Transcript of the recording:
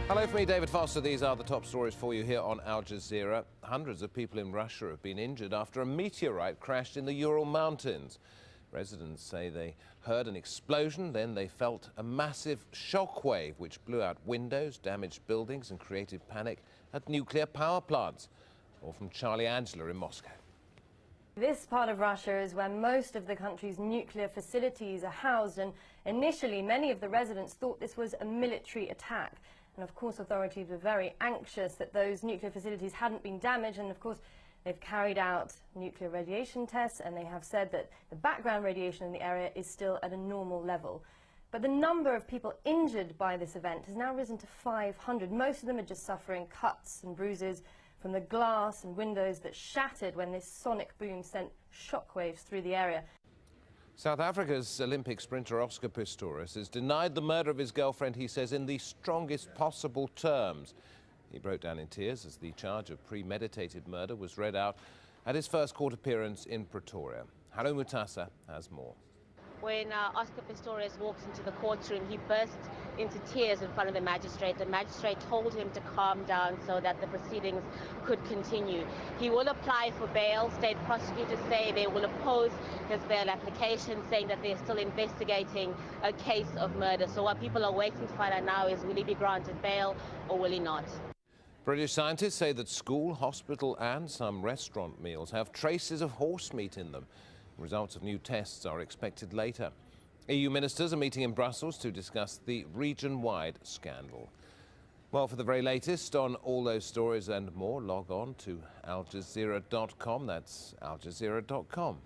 Hello from me, David Foster. These are the top stories for you here on Al Jazeera. Hundreds of people in Russia have been injured after a meteorite crashed in the Ural Mountains. Residents say they heard an explosion, then they felt a massive shockwave which blew out windows, damaged buildings and created panic at nuclear power plants. More from Charlie Angela in Moscow. This part of Russia is where most of the country's nuclear facilities are housed, and initially many of the residents thought this was a military attack. And of course authorities were very anxious that those nuclear facilities hadn't been damaged, and of course they've carried out nuclear radiation tests and they have said that the background radiation in the area is still at a normal level. But the number of people injured by this event has now risen to 500. Most of them are just suffering cuts and bruises from the glass and windows that shattered when this sonic boom sent shockwaves through the area. South Africa's Olympic sprinter Oscar Pistorius has denied the murder of his girlfriend, he says, in the strongest possible terms. He broke down in tears as the charge of premeditated murder was read out at his first court appearance in Pretoria. Haru Mutasa has more. When Oscar Pistorius walked into the courtroom, he burst into tears in front of the magistrate. The magistrate told him to calm down so that the proceedings could continue. He will apply for bail. State prosecutors say they will oppose his bail application, saying that they're still investigating a case of murder. So what people are waiting to find out now is, will he be granted bail or will he not? British scientists say that school, hospital and some restaurant meals have traces of horse meat in them. Results of new tests are expected later. EU ministers are meeting in Brussels to discuss the region-wide scandal. Well, for the very latest on all those stories and more, log on to aljazeera.com. That's aljazeera.com.